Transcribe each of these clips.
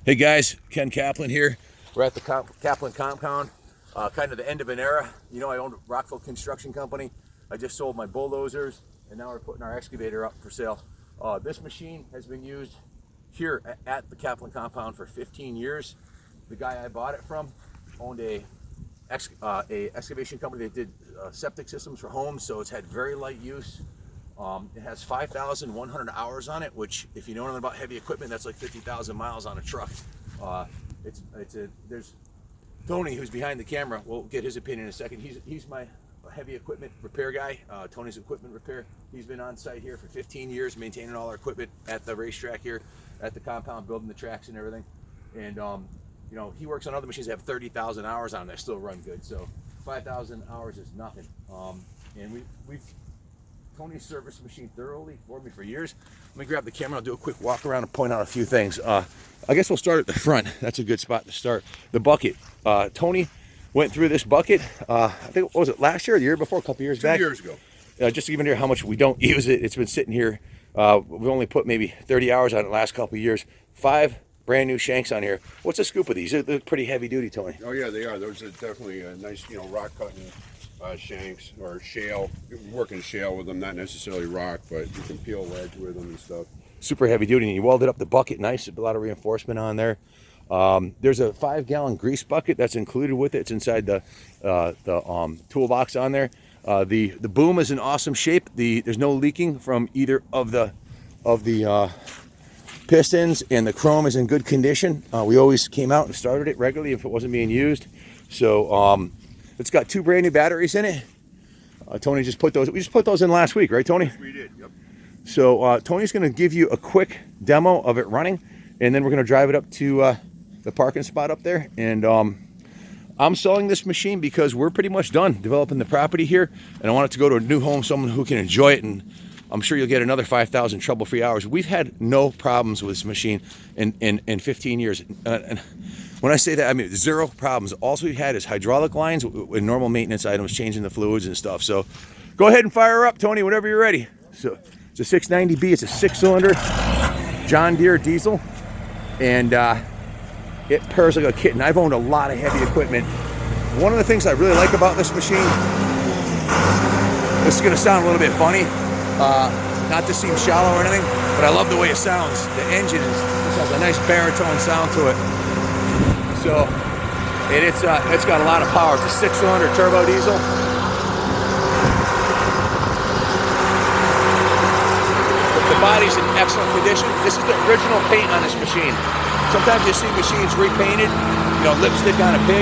Hey guys, Ken Kaplan here. We're at the Kaplan compound, kind of the end of an era. You know, I owned a Rockville construction company. I just sold my bulldozers, and now we're putting our excavator up for sale. This machine has been used here at the Kaplan compound for 15 years. The guy I bought it from owned a excavation company that did septic systems for homes, so it's had very light use. It has 5,100 hours on it, which, if you know anything about heavy equipment, that's like 50,000 miles on a truck. There's Tony, who's behind the camera. We'll get his opinion in a second. He's my heavy equipment repair guy. Tony's equipment repair. He's been on site here for 15 years, maintaining all our equipment at the racetrack here, at the compound, building the tracks and everything. And you know, he works on other machines that have 30,000 hours on them that still run good. So 5,000 hours is nothing. And Tony's serviced the machine thoroughly for me for years. Let me grab the camera. I'll do a quick walk around and point out a few things. I guess we'll start at the front. That's a good spot to start. The bucket. Tony went through this bucket. I think, what was it, last year or the year before? A couple years back? 2 years ago. Just to even hear how much we don't use it. It's been sitting here. We've only put maybe 30 hours on it the last couple of years. 5 brand new shanks on here. What's the scoop of these? They're pretty heavy duty, Tony. Oh yeah, they are. Those are definitely nice, you know, rock cutting shanks or shale. You can work in shale with them, not necessarily rock, but you can peel ledge with them and stuff. Super heavy duty, and you welded up the bucket nice. A lot of reinforcement on there. There's a 5-gallon grease bucket that's included with it. It's inside the toolbox on there. The boom is in awesome shape. There's no leaking from either of the pistons, and the chrome is in good condition. We always came out and started it regularly if it wasn't being used. So it's got 2 brand new batteries in it. Tony just put those. We just put those in last week, right, Tony? Yes, we did. Yep. So Tony's going to give you a quick demo of it running, and then we're going to drive it up to the parking spot up there. And I'm selling this machine because we're pretty much done developing the property here, and I want it to go to a new home, someone who can enjoy it, and I'm sure you'll get another 5,000 trouble-free hours. We've had no problems with this machine in 15 years. And when I say that, I mean 0 problems. All we've had is hydraulic lines with normal maintenance items, changing the fluids and stuff. So go ahead and fire her up, Tony, whenever you're ready. So it's a 690B. It's a 6-cylinder John Deere diesel, and it purrs like a kitten. I've owned a lot of heavy equipment. One of the things I really like about this machine, this is going to sound a little bit funny, not to seem shallow or anything, but I love the way it sounds. The engine this has a nice baritone sound to it. So it's got a lot of power. It's a 6-cylinder turbo diesel. The body's in excellent condition. This is the original paint on this machine. Sometimes you see machines repainted, you know, lipstick on a pig.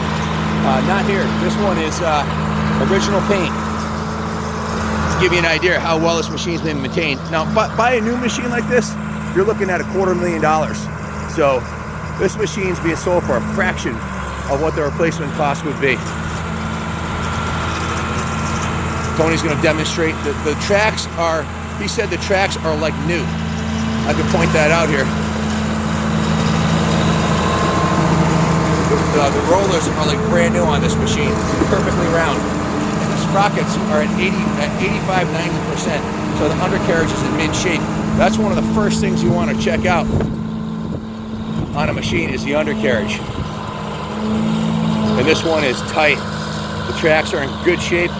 Not here. This one is original paint. To give you an idea of how well this machine's been maintained. Now, buy a new machine like this, you're looking at $250,000. So this machine's being sold for a fraction of what the replacement cost would be. Tony's going to demonstrate that the tracks are, he said the tracks are like new. I can point that out here. The rollers are like brand new on this machine, perfectly round. The sprockets are at 85–90%, so the undercarriage is in mint shape. That's one of the first things you want to check out on a machine is the undercarriage. And this one is tight. The tracks are in good shape.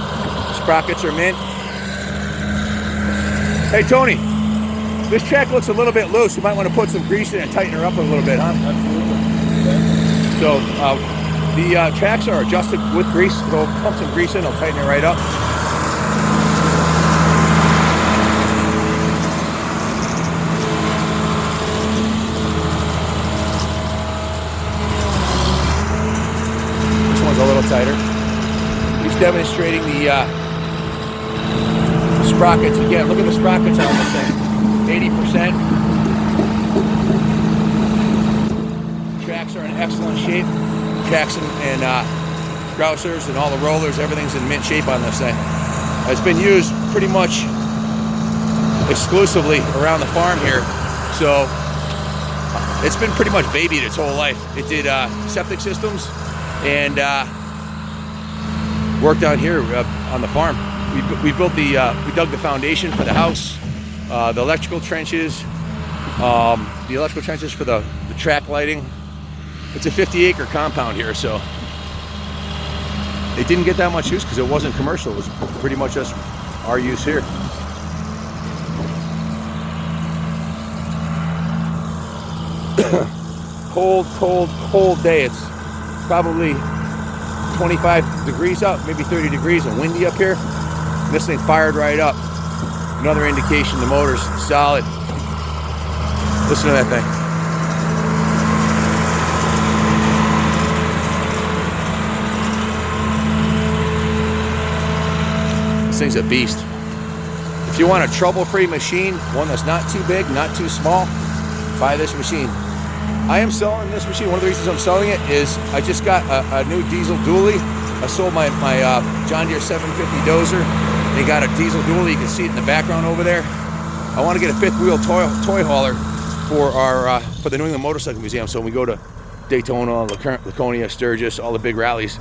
Sprockets are mint. Hey Tony, this track looks a little bit loose. You might want to put some grease in it and tighten her up a little bit, huh? Absolutely. So the tracks are adjusted with grease. We'll pump some grease in, it'll tighten it right up. This one's a little tighter. He's demonstrating the sprockets. Again, look at the sprockets on this thing. 80%. Tracks are in excellent shape. Tracks and grousers and all the rollers, everything's in mint shape on this thing. It's been used pretty much exclusively around the farm here, so it's been pretty much babied its whole life. It did septic systems and worked out here on the farm. We built we dug the foundation for the house, the electrical trenches for the track lighting, It's a 50-acre compound here, so it didn't get that much use because it wasn't commercial. It was pretty much just our use here. Cold, cold, cold day. It's probably 25 degrees up, maybe 30 degrees, and windy up here. And this thing fired right up. Another indication the motor's solid. Listen to that thing. This thing's a beast. If you want a trouble-free machine, one that's not too big, not too small, buy this machine. I am selling this machine. One of the reasons I'm selling it is I just got a new diesel dually. I sold my John Deere 750 dozer. They got a diesel dually. You can see it in the background over there. I want to get a fifth wheel toy hauler for the New England Motorcycle Museum. So when we go to Daytona, Laconia, Sturgis, all the big rallies,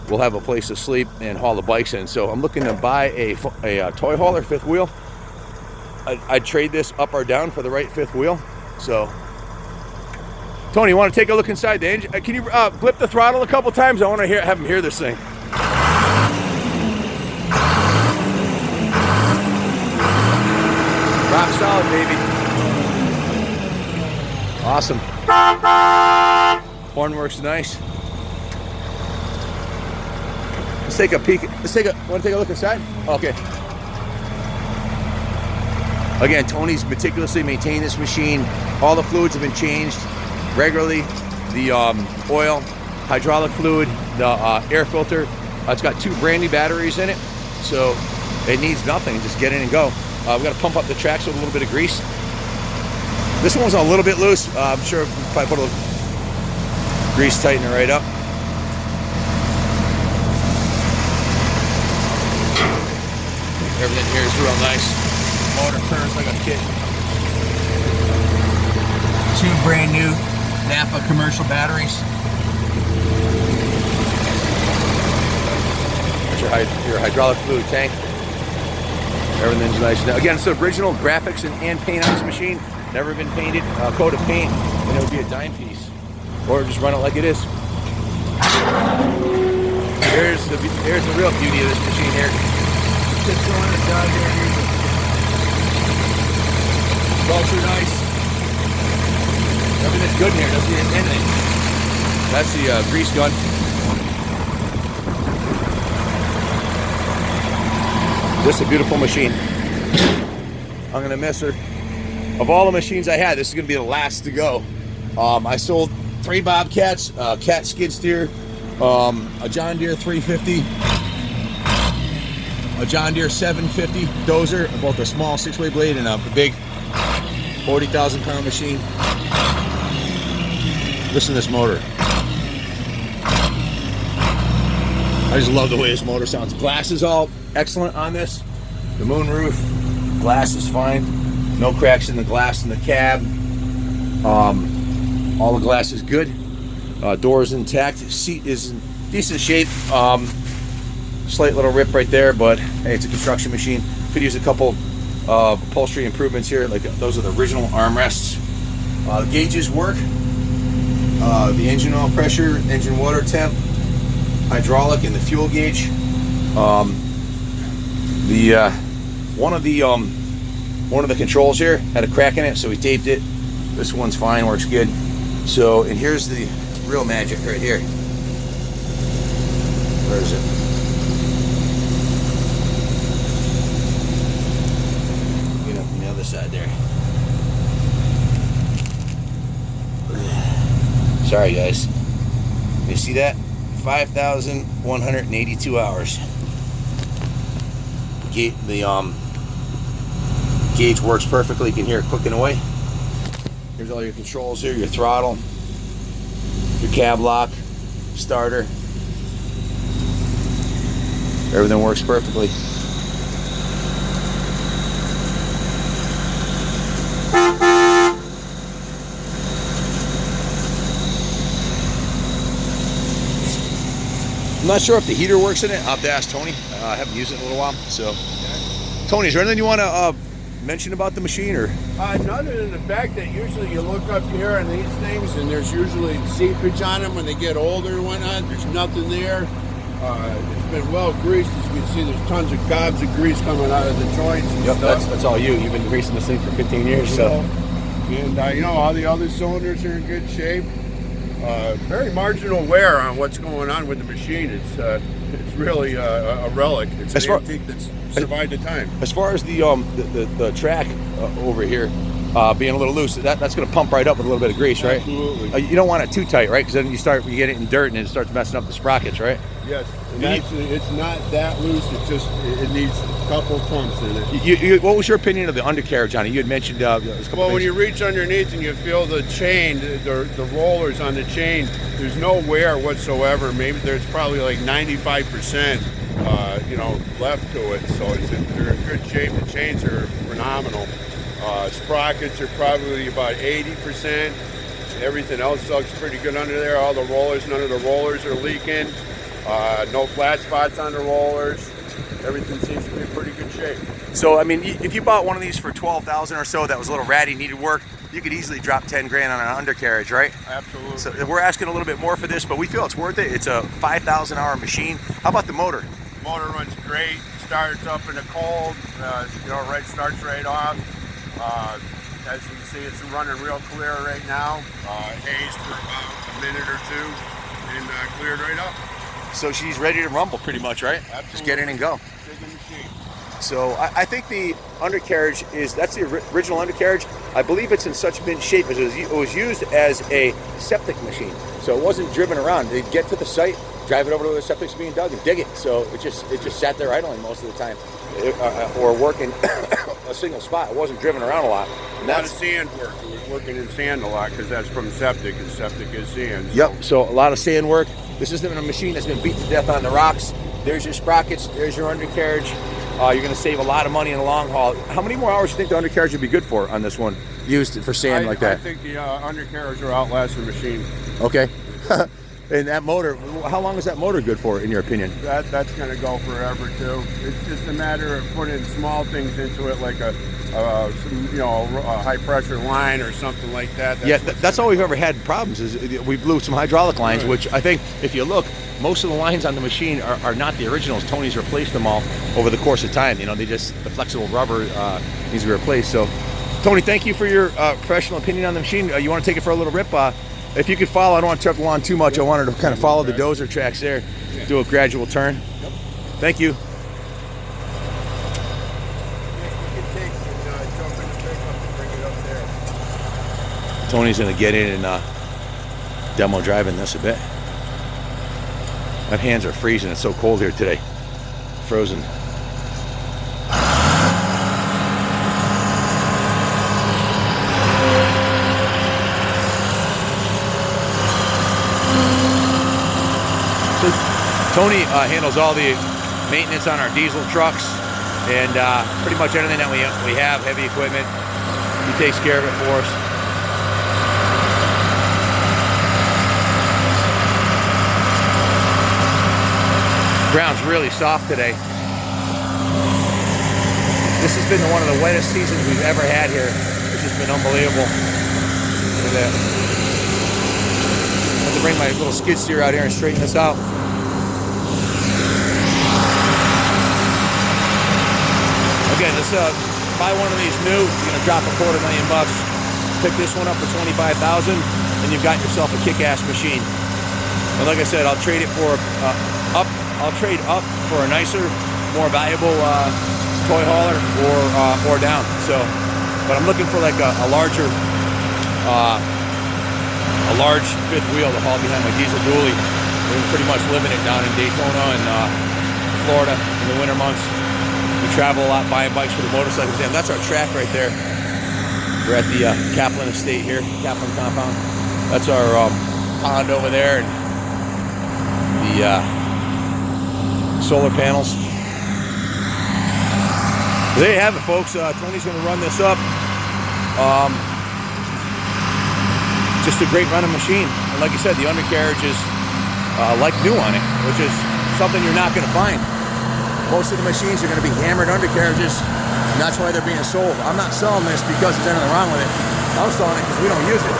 we'll have a place to sleep and haul the bikes in. So I'm looking to buy a toy hauler, fifth wheel. I'd trade this up or down for the right fifth wheel. So, Tony, you want to take a look inside the engine? Can you blip the throttle a couple times? I want to have him hear this thing. Rock solid, baby. Awesome. Horn works nice. Let's take a peek. Want to take a look inside? Okay. Again, Tony's meticulously maintained this machine. All the fluids have been changed regularly. The oil, hydraulic fluid, the air filter. It's got 2 brand new batteries in it, so it needs nothing. Just get in and go. We've got to pump up the tracks with a little bit of grease. This one's a little bit loose. I'm sure we'll probably put a little grease, tighten it right up. Everything here is real nice. Motor turns like a kitten. 2 brand new Napa commercial batteries. That's your hydraulic fluid tank. Everything's nice. Now, again, it's the original graphics and paint on this machine. Never been painted. Coat of paint, and it would be a dime piece. Or just run it like it is. Here's the real beauty of this machine here. Sits on the side here. Bolts are nice. Everything's good in here. Doesn't need anything. That's the grease gun. This is a beautiful machine. I'm gonna miss her. Of all the machines I had, this is gonna be the last to go. I sold 3 Bobcats, a cat skid steer, a John Deere 350, a John Deere 750 dozer, both a small 6-way blade and a big 40,000 pound machine. Listen to this motor. I just love the way this motor sounds. Glass is all excellent on this. The moonroof glass is fine. No cracks in the glass in the cab. All the glass is good. Door is intact. Seat is in decent shape. Slight little rip right there, but hey, it's a construction machine. Could use a couple upholstery improvements here. Like those are the original armrests. The gauges work. The engine oil pressure, engine water temp, hydraulic, and the fuel gauge. One of the controls here had a crack in it, so we taped it. This one's fine, works good. So, and here's the real magic right here. Where is it? Get up on the other side there. Sorry guys. You see that? 5,182 hours. The gauge works perfectly. You can hear it clicking away. Here's all your controls here, your throttle, your cab lock, starter. Everything works perfectly. I'm not sure if the heater works in it. I'll have to ask Tony. I haven't used it in a little while. So, Tony, is there anything you want to mention about the machine, or? Other than the fact that usually you look up here on these things and there's usually seepage on them when they get older and whatnot. There's nothing there. It's been well greased. As you can see, there's tons of gobs of grease coming out of the joints and Yep, stuff. that's all you. You've been greasing this thing for 15 years, so. And all the other cylinders are in good shape. Very marginal wear on what's going on with the machine. It's really a relic. It's an antique that's survived the time. As far as the track over here being a little loose, that's going to pump right up with a little bit of grease, right? Absolutely. You don't want it too tight, right? Because then you get it in dirt and it starts messing up the sprockets, right? Yes. And actually, it's not that loose. It needs a couple pumps in it. What was your opinion of the undercarriage on it? You had mentioned when you reach underneath and you feel the chain, the rollers on the chain, there's no wear whatsoever. Maybe there's probably like 95%, left to it. So they're in good shape. The chains are phenomenal. Sprockets are probably about 80%. Everything else looks pretty good under there. All the rollers, none of the rollers are leaking. No flat spots on the rollers. Everything seems to be in pretty good shape. So, I mean, if you bought one of these for $12,000 or so that was a little ratty, needed work, you could easily drop 10 grand on an undercarriage, right? Absolutely. So we're asking a little bit more for this, but we feel it's worth it. It's a 5,000 hour machine. How about the motor? Motor runs great. Starts up in the cold. Starts right off. As you can see, it's running real clear right now. Hazed for about a minute or two and cleared right up. So she's ready to rumble pretty much, right? Absolutely. Just get in and go. Big machine. So I think the undercarriage that's the original undercarriage. I believe it's in such mint shape as it was used as a septic machine. So it wasn't driven around. They'd get to the site, drive it over to where the septic's being dug and dig it. So it just sat there idling most of the time, or working a single spot. It wasn't driven around a lot. A lot of sand work. It was working in sand a lot because that's from septic, and septic is sand. Yep. So a lot of sand work. This isn't a machine that's been beat to death on the rocks. There's your sprockets. There's your undercarriage. You're going to save a lot of money in the long haul. How many more hours do you think the undercarriage would be good for on this one, used for sand like that? I think the undercarriage will outlast the machine. Okay. And that motor, how long is that motor good for, in your opinion? That's going to go forever too. It's just a matter of putting small things into it, like a high pressure line or something like that. That's all we've ever had problems is we blew some hydraulic lines, right. Which I think if you look, most of the lines on the machine are not the originals. Tony's replaced them all over the course of time. The flexible rubber needs to be replaced. So, Tony, thank you for your professional opinion on the machine. You want to take it for a little rip? If you could follow, I don't want to trip the lawn too much. I wanted to kind of follow the dozer tracks there, do a gradual turn. Yep. Thank you. Tony's going to get in and demo driving this a bit. My hands are freezing. It's so cold here today. Frozen. So Tony handles all the maintenance on our diesel trucks and pretty much anything that we have, heavy equipment. He takes care of it for us. Ground's really soft today. This has been one of the wettest seasons we've ever had here. It's just been unbelievable. Look at that. I have to bring my little skid steer out here and straighten this out. Again, let's buy one of these new. You're gonna drop $250,000. Pick this one up for $25,000, and you've got yourself a kick-ass machine. And like I said, I'll trade it for I'll trade up for a nicer, more valuable toy hauler or down. So, but I'm looking for like a large fifth wheel to haul behind my diesel dually. We're pretty much living it down in Daytona and Florida in the winter months. We travel a lot buying bikes for the motorcycles. And that's our track right there. We're at the Kaplan Estate here, Kaplan compound. That's our pond over there, and the solar panels. There you have it, folks. Tony's going to run this up. Just a great running machine. And like you said, the undercarriage is like new on it, which is something you're not going to find. Most of the machines are going to be hammered undercarriages, And that's why they're being sold. I'm not selling this because there's anything wrong with it. I'm selling it because we don't use it.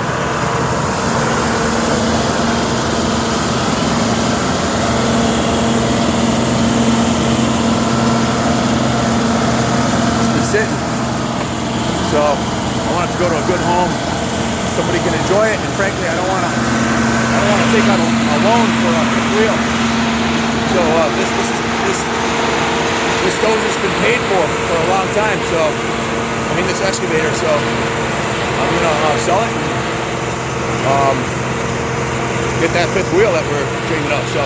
It's been sitting. So I want it to go to a good home. Somebody can enjoy it, and frankly, I don't want to take out a loan for a fifth wheel. So this dozer's been paid for a long time. So I mean, this excavator. So I'm gonna sell it. Get that fifth wheel that we're dreaming of. So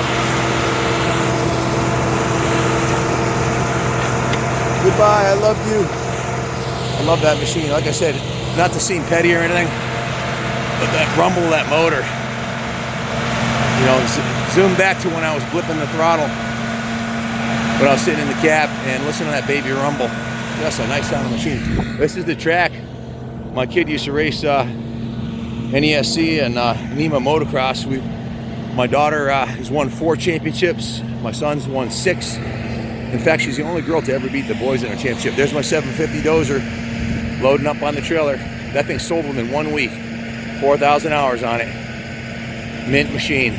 goodbye. I love you. I love that machine. Like I said, not to seem petty or anything, but that rumble of that motor. You know, zoom back to when I was blipping the throttle, when I was sitting in the cab and listening to that baby rumble. That's a nice sounding machine. This is the track. My kid used to race NESC and NEMA motocross. My daughter has won 4 championships. My son's won 6. In fact, she's the only girl to ever beat the boys in a championship. There's my 750 dozer loading up on the trailer. That thing sold within 1 week. 4,000 hours on it. Mint machine.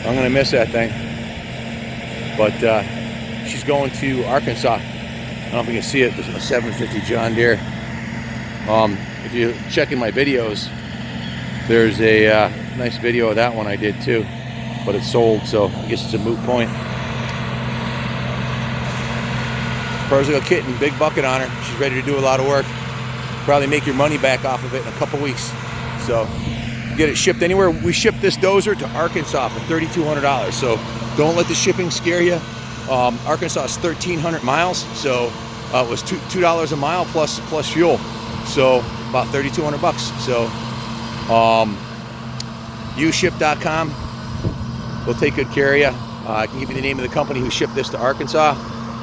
I'm gonna miss that thing. But she's going to Arkansas. I don't know if you can see it. There's a 750 John Deere. If you check in my videos, there's a nice video of that one I did too, but it's sold, so I guess it's a moot point. Persico kitten, big bucket on her. She's ready to do a lot of work. Probably make your money back off of it in a couple weeks. So get it shipped anywhere. We shipped this dozer to Arkansas for $3,200. So don't let the shipping scare you. Arkansas is 1,300 miles, so it was $2 a mile plus fuel. So about 3,200 bucks. So uship.com. We'll take good care of you. I can give you the name of the company who shipped this to Arkansas.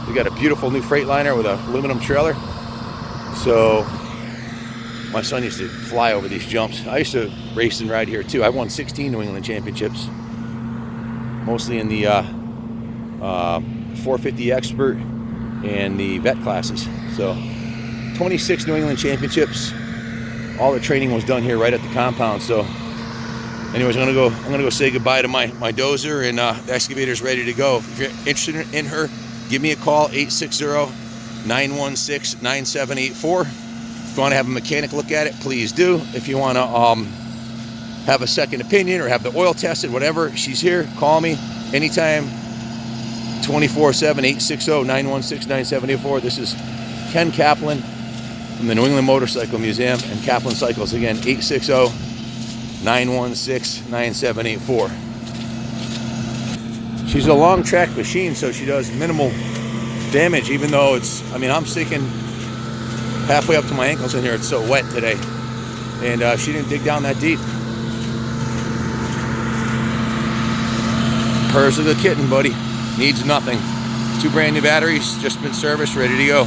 We got a beautiful new Freightliner with an aluminum trailer. So my son used to fly over these jumps. I used to race and ride here too. I won 16 New England championships, mostly in the 450 expert and the vet classes. So 26 New England championships. All the training was done here right at the compound. So anyways, I'm gonna go say goodbye to my dozer, and the excavator's ready to go. If you're interested in her, give me a call, 860-916-9784. If you want to have a mechanic look at it, please do. If you want to have a second opinion or have the oil tested, whatever, she's here. Call me anytime, 24/7, 860-916-9784. This is Ken Kaplan from the New England Motorcycle Museum and Kaplan Cycles. Again, 860-916-9784. She's a long track machine, so she does minimal damage, even though it's, I mean, I'm sinking halfway up to my ankles in here. It's so wet today. And she didn't dig down that deep. Hers is a kitten, buddy. Needs nothing. 2 brand new batteries, just been serviced, ready to go.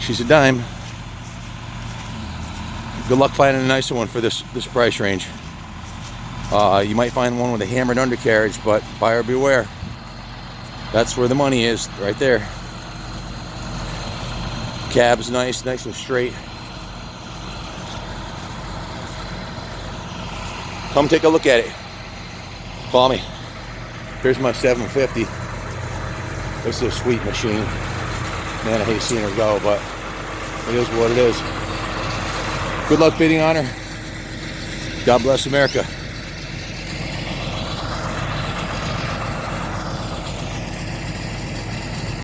She's a dime. Good luck finding a nicer one for this price range. You might find one with a hammered undercarriage, but buyer beware. That's where the money is, right there. Cab's nice and straight. Come take a look at it. Call me. Here's my 750. This is a sweet machine. Man, I hate seeing her go, but it is what it is. Good luck bidding on her. God bless America.